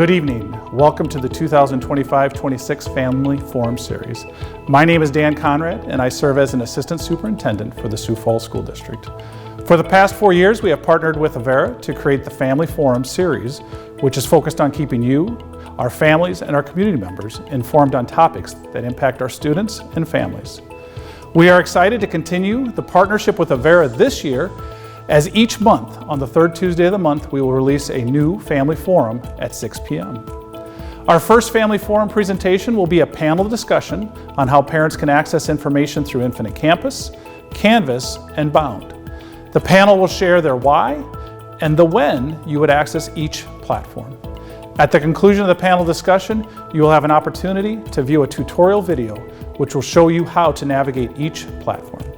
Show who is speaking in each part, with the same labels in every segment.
Speaker 1: Good evening. Welcome to the 2025-26 Family Forum Series. My name is Dan Conrad, and I serve as an Assistant Superintendent for the Sioux Falls School District. For the past 4 years, we have partnered with Avera to create the Family Forum Series, which is focused on keeping you, our families, and our community members informed on topics that impact our students and families. We are excited to continue the partnership with Avera this year, as each month, on the third Tuesday of the month, we will release a new Family Forum at 6 p.m. Our first Family Forum presentation will be a panel discussion on how parents can access information through Infinite Campus, Canvas, and Bound. The panel will share their why and the when you would access each platform. At the conclusion of the panel discussion, you will have an opportunity to view a tutorial video which will show you how to navigate each platform.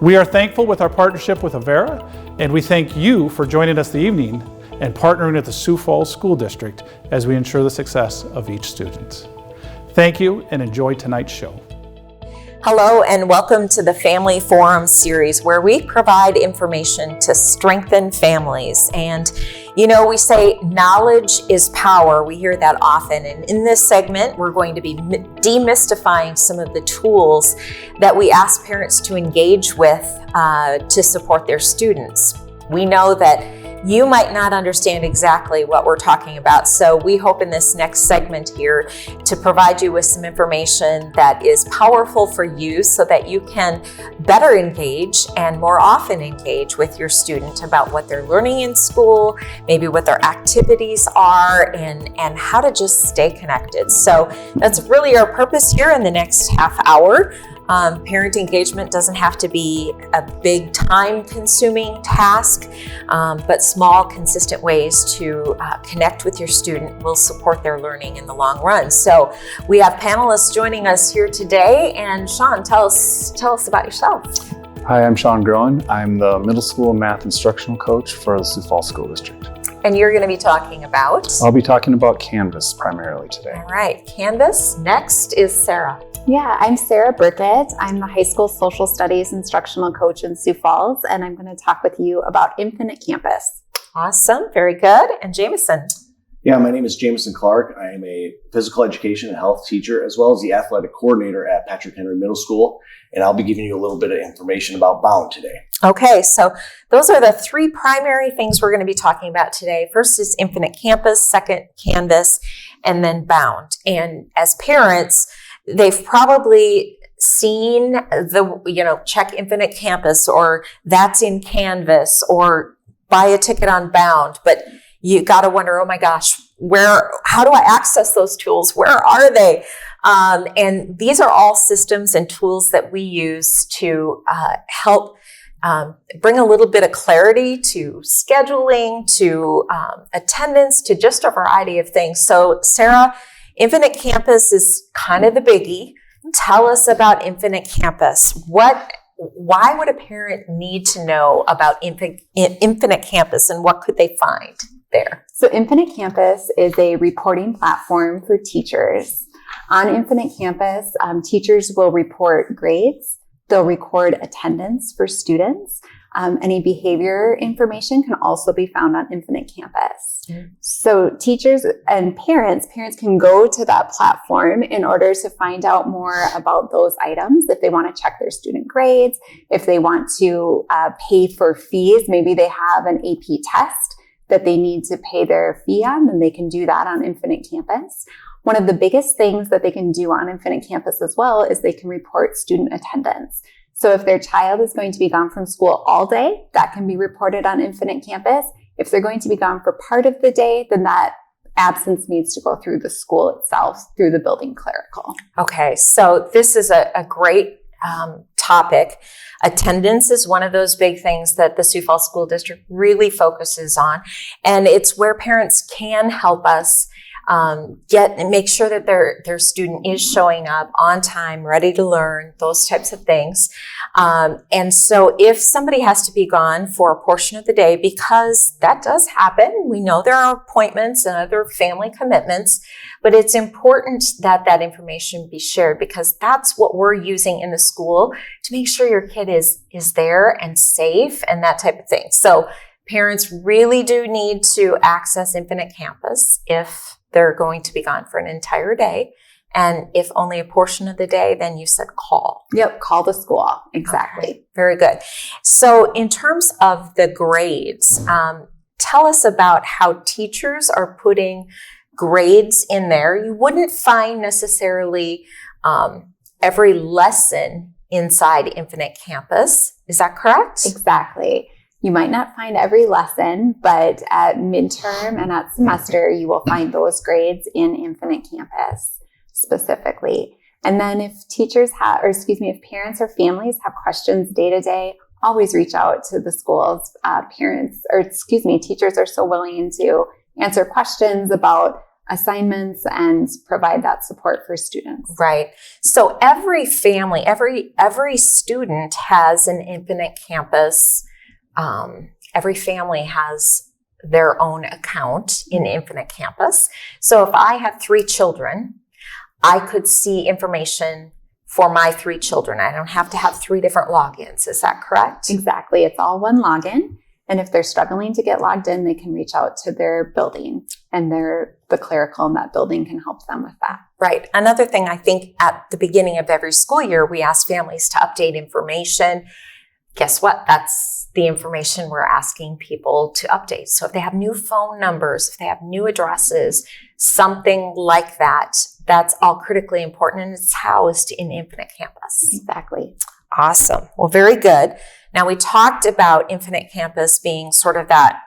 Speaker 1: We are thankful with our partnership with Avera, and we thank you for joining us this evening and partnering with the Sioux Falls School District as we ensure the success of each student. Thank you and enjoy tonight's show.
Speaker 2: Hello and welcome to the Family Forum series, where we provide information to strengthen families. And you know, we say knowledge is power. We hear that often. And in this segment, we're going to be demystifying some of the tools that we ask parents to engage with to support their students. We know that you might not understand exactly what we're talking about, so we hope in this next segment here to provide you with some information that is powerful for you so that you can better engage and more often engage with your student about what they're learning in school, maybe what their activities are, and how to just stay connected. So that's really our purpose here in the next half hour. Parent engagement doesn't have to be a big time-consuming task, but small, consistent ways to connect with your student will support their learning in the long run. So we have panelists joining us here today, and Sean, tell us about yourself.
Speaker 3: Hi, I'm Sean Groen. I'm the middle school math instructional coach for the Sioux Falls School District.
Speaker 2: And you're going to be talking about?
Speaker 3: I'll be talking about Canvas primarily today.
Speaker 2: All right, Canvas. Next is Sarah.
Speaker 4: Yeah, I'm Sarah Burkett. I'm the high school social studies instructional coach in Sioux Falls, and I'm going to talk with you about Infinite Campus.
Speaker 2: Awesome, very good. And Jameson.
Speaker 5: Yeah, my name is Jameson Clark. I am a physical education and health teacher, as well as the athletic coordinator at Patrick Henry Middle School, and I'll be giving you a little bit of information about Bound today.
Speaker 2: Okay, so those are the three primary things we're going to be talking about today. First is Infinite Campus, second Canvas, and then Bound. And as parents, they've probably seen check Infinite Campus, or that's in Canvas, or buy a ticket on Bound, but you got to wonder, oh my gosh, how do I access those tools? Where are they? And these are all systems and tools that we use to help bring a little bit of clarity to scheduling, to attendance, to just a variety of things. So Sarah, Infinite Campus is kind of the biggie. Tell us about Infinite Campus. Why would a parent need to know about Infinite Campus, and what could they find there?
Speaker 4: So Infinite Campus is a reporting platform for teachers. On Infinite Campus, teachers will report grades. They'll record attendance for students. Any behavior information can also be found on Infinite Campus. So teachers and parents can go to that platform in order to find out more about those items. If they want to check their student grades, if they want to pay for fees, maybe they have an AP test that they need to pay their fee on, then they can do that on Infinite Campus. One of the biggest things that they can do on Infinite Campus as well is they can report student attendance. So if their child is going to be gone from school all day, that can be reported on Infinite Campus. If they're going to be gone for part of the day, then that absence needs to go through the school itself, through the building clerical.
Speaker 2: Okay, so this is a great topic. Attendance is one of those big things that the Sioux Falls School District really focuses on, and it's where parents can help us make sure that their student is showing up on time, ready to learn, those types of things. And so if somebody has to be gone for a portion of the day, because that does happen, we know there are appointments and other family commitments, but it's important that that information be shared, because that's what we're using in the school to make sure your kid is there and safe and that type of thing. So parents really do need to access Infinite Campus if they're going to be gone for an entire day. And if only a portion of the day, then you said call.
Speaker 4: Yep, call the school. Exactly.
Speaker 2: Okay, very good. So in terms of the grades, tell us about how teachers are putting grades in there. You wouldn't find necessarily every lesson inside Infinite Campus. Is that correct?
Speaker 4: Exactly. You might not find every lesson, but at midterm and at semester, you will find those grades in Infinite Campus specifically. And then if if parents or families have questions day to day, always reach out to the schools. Teachers are so willing to answer questions about assignments and provide that support for students.
Speaker 2: Right. So every family, every student has an Infinite Campus. Every family has their own account in Infinite Campus. So if I have 3 children, I could see information for my 3 children. I don't have to have 3 different logins. Is that correct?
Speaker 4: Exactly. It's all one login. And if they're struggling to get logged in, they can reach out to their building, and the clerical in that building can help them with that.
Speaker 2: Right. Another thing, I think at the beginning of every school year, we ask families to update information. Guess what? That's the information we're asking people to update. So if they have new phone numbers, if they have new addresses, something like that, that's all critically important, and it's housed in Infinite Campus.
Speaker 4: Exactly.
Speaker 2: Awesome. Well, very good. Now, we talked about Infinite Campus being sort of that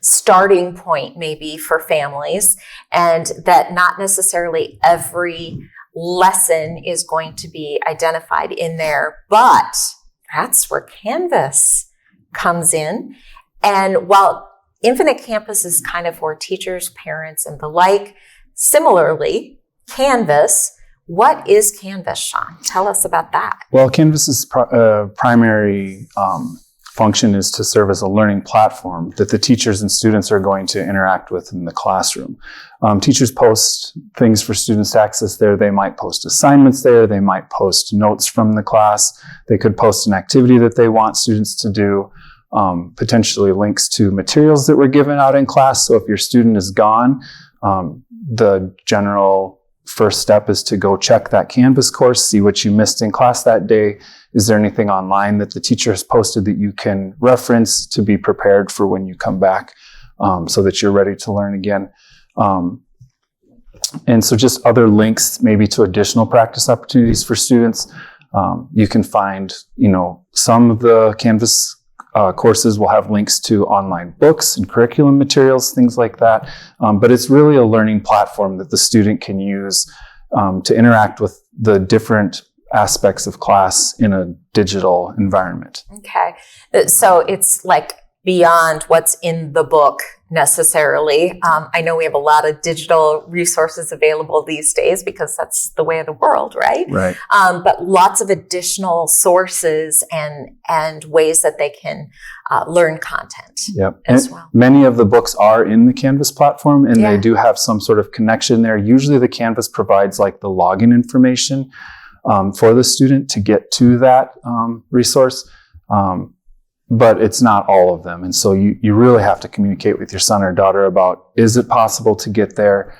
Speaker 2: starting point maybe for families, and that not necessarily every lesson is going to be identified in there, but that's where Canvas comes in. And while Infinite Campus is kind of for teachers, parents, and the like, similarly, Canvas, what is Canvas, Sean? Tell us about that.
Speaker 3: Well, Canvas's primary function is to serve as a learning platform that the teachers and students are going to interact with in the classroom. Teachers post things for students to access there. They might post assignments there. They might post notes from the class. They could post an activity that they want students to do, potentially links to materials that were given out in class. So if your student is gone, the general first step is to go check that Canvas course, see what you missed in class that day. Is there anything online that the teacher has posted that you can reference to be prepared for when you come back, so that you're ready to learn again? And so just other links maybe to additional practice opportunities for students. You can find, some of the Canvas courses will have links to online books and curriculum materials, things like that. But it's really a learning platform that the student can use to interact with the different aspects of class in a digital environment.
Speaker 2: Okay. So it's like beyond what's in the book necessarily. I know we have a lot of digital resources available these days because that's the way of the world, right?
Speaker 3: Right.
Speaker 2: But lots of additional sources and ways that they can learn content as well.
Speaker 3: Many of the books are in the Canvas platform, and they do have some sort of connection there. Usually the Canvas provides like the login information for the student to get to that resource. But it's not all of them. And so you really have to communicate with your son or daughter about, is it possible to get there?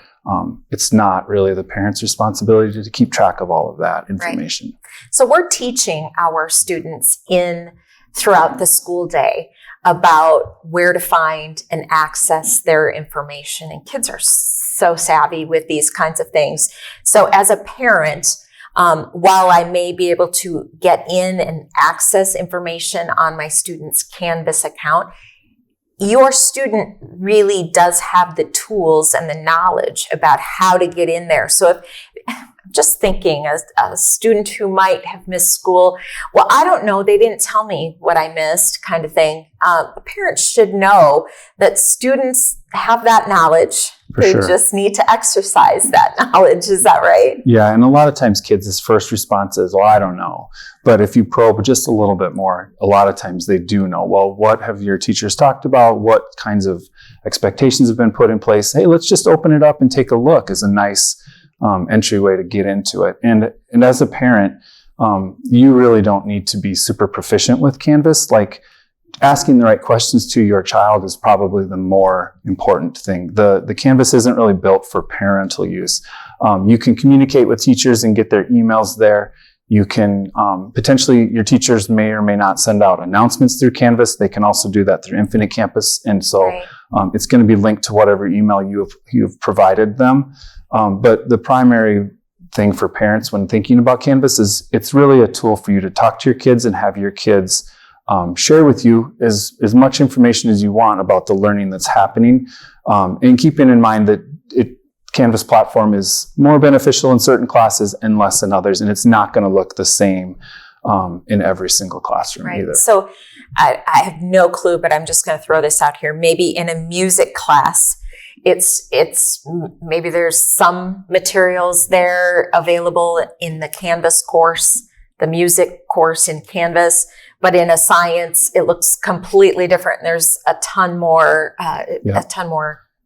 Speaker 3: It's not really the parent's responsibility to keep track of all of that information.
Speaker 2: Right. So we're teaching our students throughout the school day about where to find and access their information. And kids are so savvy with these kinds of things. So as a parent, while I may be able to get in and access information on my student's Canvas account, your student really does have the tools and the knowledge about how to get in there. So if I'm just thinking as a student who might have missed school, well, I don't know, they didn't tell me what I missed kind of thing. Parents should know that students have that knowledge. They just need to exercise that knowledge. Is that right?
Speaker 3: Yeah. And a lot of times kids' first response is, well, I don't know. But if you probe just a little bit more, a lot of times they do know. Well, what have your teachers talked about? What kinds of expectations have been put in place? Hey, let's just open it up and take a look is a nice entryway to get into it. And as a parent, you really don't need to be super proficient with Canvas. Like, asking the right questions to your child is probably the more important thing. The Canvas isn't really built for parental use. You can communicate with teachers and get their emails there. You can potentially, your teachers may or may not send out announcements through Canvas. They can also do that through Infinite Campus. And so it's going to be linked to whatever email you've provided them. But the primary thing for parents when thinking about Canvas is it's really a tool for you to talk to your kids and have your kids share with you as much information as you want about the learning that's happening. And keeping in mind that Canvas platform is more beneficial in certain classes and less in others. And it's not going to look the same in every single classroom either.
Speaker 2: So I have no clue, but I'm just going to throw this out here. Maybe in a music class, it's maybe there's some materials there available in the Canvas course, the music course in Canvas, but in a science, it looks completely different. There's a ton more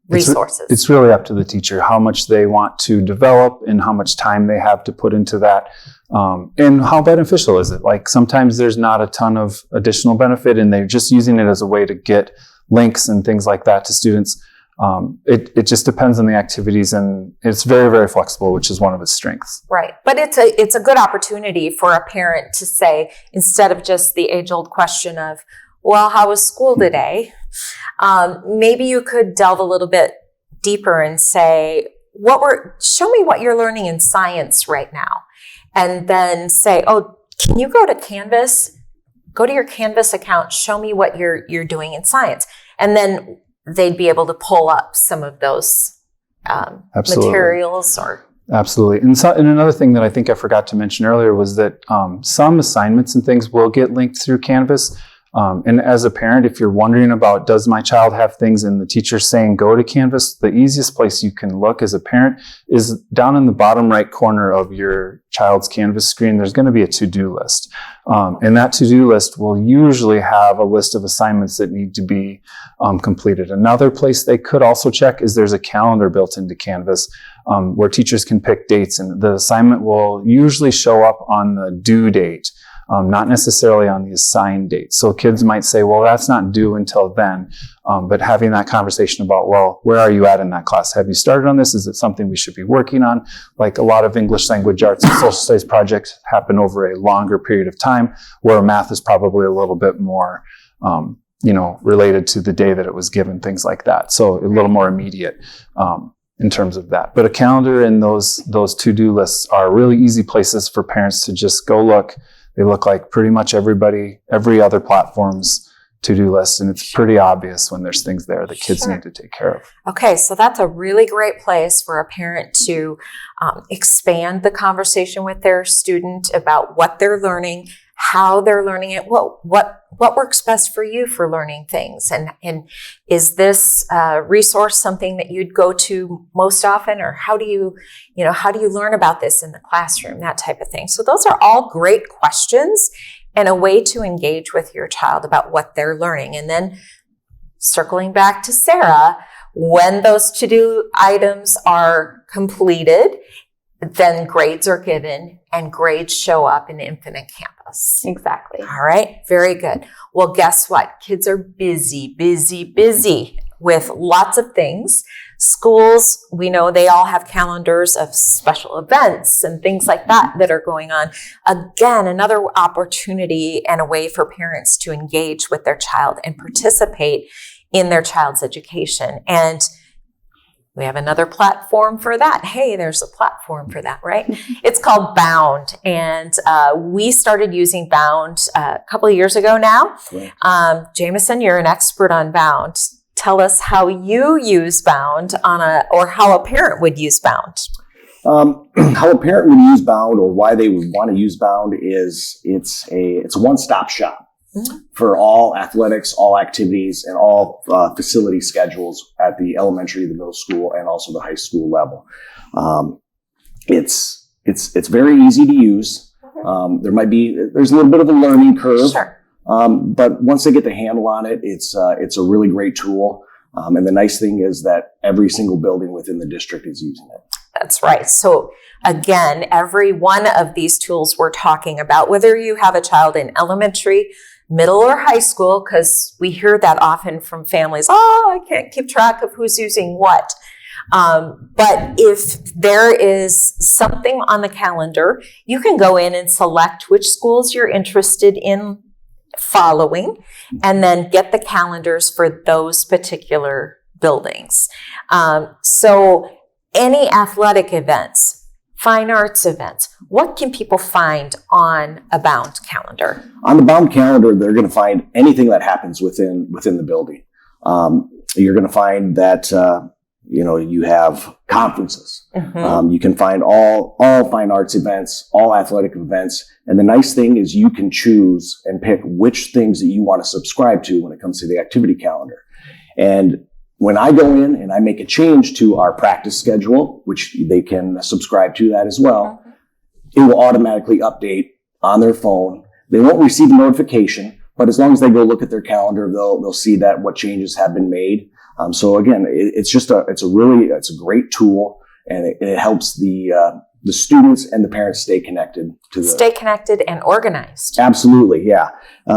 Speaker 2: resources.
Speaker 3: It's really up to the teacher how much they want to develop and how much time they have to put into that. And how beneficial is it? Like sometimes there's not a ton of additional benefit and they're just using it as a way to get links and things like that to students. It just depends on the activities and it's very, very flexible, which is one of its strengths.
Speaker 2: Right. But it's a good opportunity for a parent to say, instead of just the age-old question of, well, how was school today? Maybe you could delve a little bit deeper and say, show me what you're learning in science right now. And then say, oh, can you go to Canvas? Go to your Canvas account, show me what you're doing in science. And then they'd be able to pull up some of those materials or.
Speaker 3: Absolutely. And another thing that I think I forgot to mention earlier was that some assignments and things will get linked through Canvas. And as a parent, if you're wondering about, does my child have things and the teacher's saying go to Canvas, the easiest place you can look as a parent is down in the bottom right corner of your child's Canvas screen. There's going to be a to-do list. And that to-do list will usually have a list of assignments that need to be completed. Another place they could also check is there's a calendar built into Canvas where teachers can pick dates, and the assignment will usually show up on the due date. Not necessarily on the assigned date. So kids might say, well, that's not due until then. But having that conversation about, well, where are you at in that class? Have you started on this? Is it something we should be working on? Like a lot of English language arts and social studies projects happen over a longer period of time, where math is probably a little bit more, related to the day that it was given, things like that. So a little more immediate. In terms of that. But a calendar and those to-do lists are really easy places for parents to just go look. They look like pretty much every other platform's to-do list. And it's pretty obvious when there's things there that kids need to take care of.
Speaker 2: Okay, so that's a really great place for a parent to expand the conversation with their student about what they're learning, how they're learning it, what works best for you for learning things, and is this resource something that you'd go to most often, or how do you learn about this in the classroom, that type of thing. So those are all great questions and a way to engage with your child about what they're learning. And then circling back to Sarah, when those to-do items are completed, then grades are given and grades show up in Infinite Campus.
Speaker 4: Exactly.
Speaker 2: All right. Very good. Well, guess what? Kids are busy with lots of things. Schools, we know they all have calendars of special events and things like that are going on. Again, another opportunity and a way for parents to engage with their child and participate in their child's education. And we have another platform for that. Hey, there's a platform for that, right? It's called Bound. And we started using Bound a couple of years ago now. Jameson, you're an expert on Bound. Tell us how you use Bound or how a parent would use Bound.
Speaker 5: How a parent would use Bound, or why they would want to use Bound, is it's a one-stop shop. Mm-hmm. For all athletics, all activities, and all facility schedules at the elementary, the middle school, and also the high school level. It's very easy to use. There's a little bit of a learning curve, but once they get the handle on it, it's a really great tool. And the nice thing is that every single building within the district is using it.
Speaker 2: That's right. So again, every one of these tools we're talking about, whether you have a child in elementary, middle or high school, because we hear that often from families, oh, I can't keep track of who's using what. But if there is something on the calendar, you can go in and select which schools you're interested in following, and then get the calendars for those particular buildings. So any athletic events, fine arts events, what can people find on a Bound calendar?
Speaker 5: On the Bound calendar, they're going to find anything that happens within the building. You're going to find that you have conferences.
Speaker 2: Mm-hmm.
Speaker 5: You can find all fine arts events, all athletic events. And the nice thing is you can choose and pick which things that you want to subscribe to when it comes to the activity calendar. And when I go in and I make a change to our practice schedule, which they can subscribe to that as well, it will automatically update on their phone. They won't receive a notification, but as long as they go look at their calendar, they'll see that what changes have been made. So again, it's a great tool, and it helps the students and the parents stay connected
Speaker 2: stay connected and organized.
Speaker 5: Absolutely, yeah.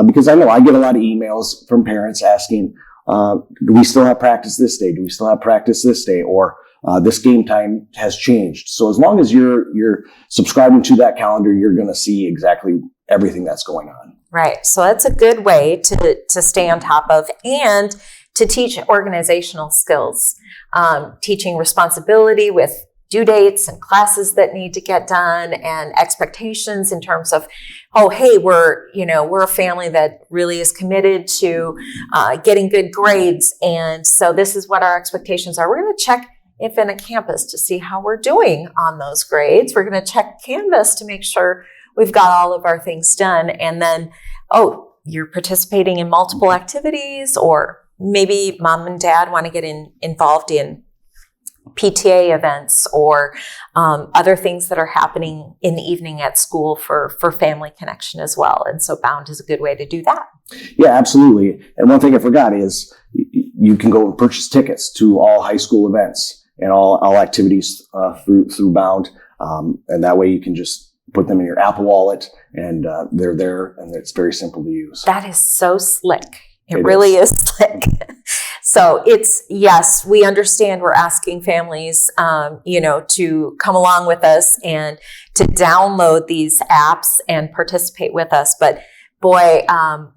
Speaker 5: Because I know I get a lot of emails from parents asking, do we still have practice this day? Do we still have practice this day? Or this game time has changed. So as long as you're subscribing to that calendar, you're going to see exactly everything that's going on.
Speaker 2: Right. So that's a good way to stay on top of and to teach organizational skills, teaching responsibility with due dates and classes that need to get done, and expectations in terms of, oh, hey, we're a family that really is committed to getting good grades. And so this is what our expectations are. We're going to check Infinite Campus to see how we're doing on those grades. We're going to check Canvas to make sure we've got all of our things done. And then, oh, you're participating in multiple activities, or maybe mom and dad want to get involved in PTA events or other things that are happening in the evening at school for family connection as well. And so Bound is a good way to do that.
Speaker 5: Yeah, absolutely. And one thing I forgot is you can go and purchase tickets to all high school events and all activities through Bound. And that way you can just put them in your Apple Wallet, and they're there, and it's very simple to use.
Speaker 2: That is so slick. It really is slick. So yes, we understand we're asking families, to come along with us and to download these apps and participate with us. But boy,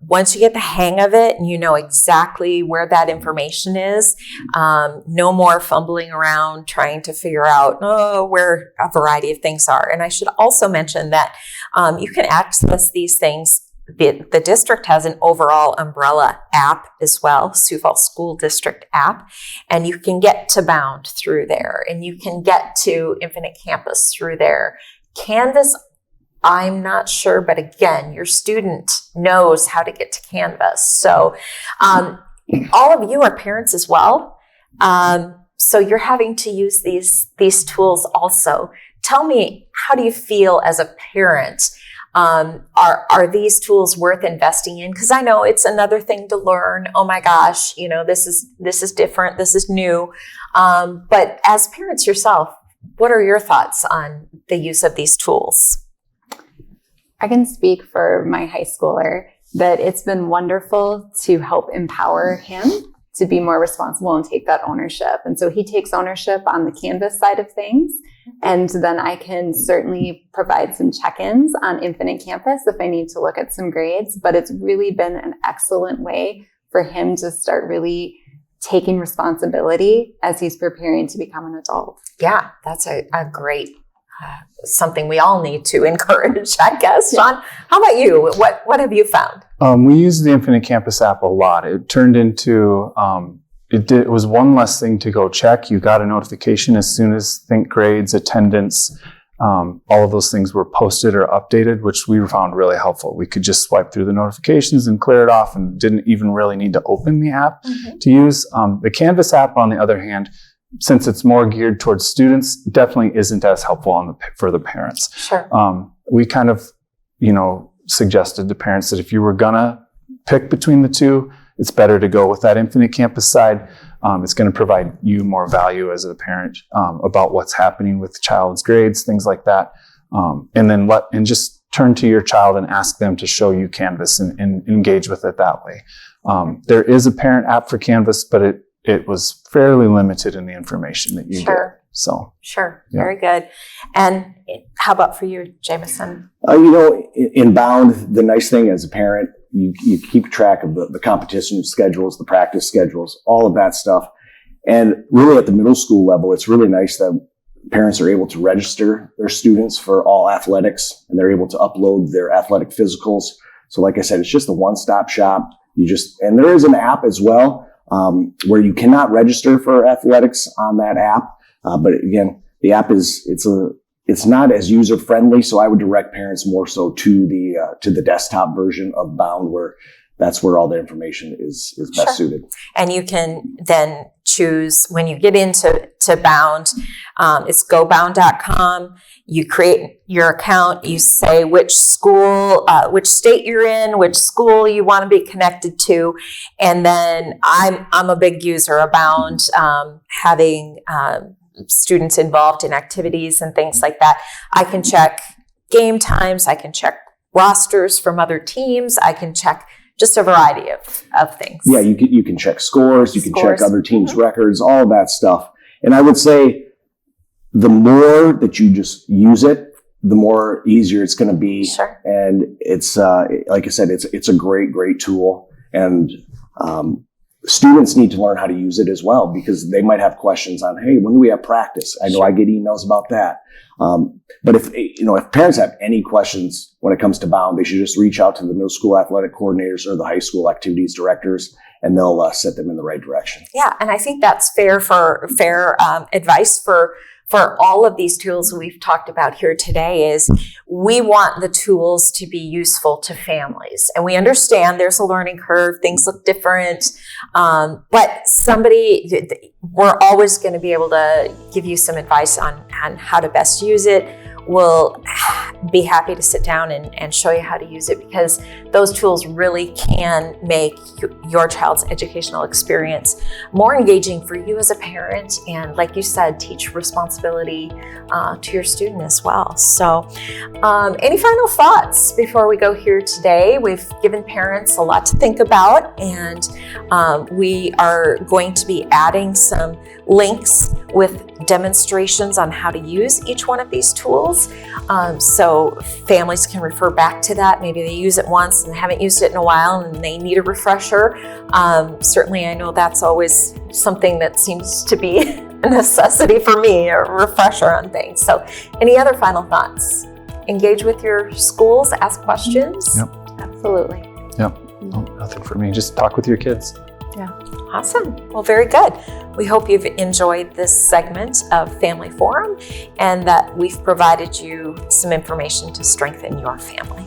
Speaker 2: once you get the hang of it and you know exactly where that information is, no more fumbling around trying to figure out where a variety of things are. And I should also mention that you can access these things. The district has an overall umbrella app as well, Sioux Falls School District app, and you can get to Bound through there, and you can get to Infinite Campus through there. Canvas, I'm not sure, but again, your student knows how to get to Canvas. So all of you are parents as well, so you're having to use these tools also. Tell me, how do you feel as a parent? Are these tools worth investing in? Because I know it's another thing to learn. Oh my gosh, this is different. This is new. But as parents yourself, what are your thoughts on the use of these tools?
Speaker 4: I can speak for my high schooler that it's been wonderful to help empower him to be more responsible and take that ownership. And so he takes ownership on the Canvas side of things. And then I can certainly provide some check-ins on Infinite Campus if I need to look at some grades. But it's really been an excellent way for him to start really taking responsibility as he's preparing to become an adult.
Speaker 2: Yeah, that's a great something we all need to encourage, I guess. Sean, how about you? What have you found?
Speaker 3: We use the Infinite Campus app a lot. It turned into, it was one less thing to go check. You got a notification as soon as Think grades, attendance, all of those things were posted or updated, which we found really helpful. We could just swipe through the notifications and clear it off and didn't even really need to open the app to use. The Canvas app, on the other hand, since it's more geared towards students, definitely isn't as helpful for the parents.
Speaker 2: Sure.
Speaker 3: We kind of, suggested to parents that if you were gonna pick between the two, it's better to go with that Infinite Campus side. It's going to provide you more value as a parent about what's happening with the child's grades, things like that, and just turn to your child and ask them to show you Canvas and engage with it that way. There is a parent app for Canvas, but it was fairly limited in the information that you get. So
Speaker 2: Sure.
Speaker 3: Yeah.
Speaker 2: Very good. And how about for you, Jameson?
Speaker 5: In Bound, the nice thing as a parent, you keep track of the competition schedules, the practice schedules, all of that stuff. And really at the middle school level, it's really nice that parents are able to register their students for all athletics, and they're able to upload their athletic physicals. So like I said, it's just a one-stop shop. And there is an app as well, where you cannot register for athletics on that app. But again, the app it's not as user friendly. So I would direct parents more so to the desktop version of Bound, where that's where all the information is best suited.
Speaker 2: And you can then choose when you get into Bound. It's gobound.com. You create your account. You say which school, which state you're in, which school you want to be connected to, and then I'm a big user of Bound, having students involved in activities and things like that. I can check game times. I can check rosters from other teams. I can check just a variety of things.
Speaker 5: Yeah, you can check scores. You can check other teams' records, all that stuff. And I would say the more that you just use it, the more easier it's going to be.
Speaker 2: Sure.
Speaker 5: And it's like I said, it's a great tool. And students need to learn how to use it as well, because they might have questions on, hey, when do we have practice? I know I get emails about that. But if parents have any questions when it comes to Bound, they should just reach out to the middle school athletic coordinators or the high school activities directors, and they'll set them in the right direction.
Speaker 2: Yeah, and I think that's fair advice for all of these tools we've talked about here today. Is we want the tools to be useful to families, and we understand there's a learning curve, things look different, but we're always going to be able to give you some advice on how to best use it. We'll be happy to sit down and show you how to use it, because those tools really can make your child's educational experience more engaging for you as a parent, and like you said, teach responsibility to your student as well. So any final thoughts before we go here today? We've given parents a lot to think about, and we are going to be adding some links with demonstrations on how to use each one of these tools, so families can refer back to that. Maybe they use it once and haven't used it in a while and they need a refresher. Certainly I know that's always something that seems to be a necessity for me, a refresher on things. So any other final thoughts? Engage with your schools, ask questions.
Speaker 3: Yep.
Speaker 4: Absolutely.
Speaker 3: Yep. No, nothing for me. Just talk with your kids.
Speaker 4: Yeah.
Speaker 2: Awesome. Well, very good. We hope you've enjoyed this segment of Family Forum and that we've provided you some information to strengthen your family.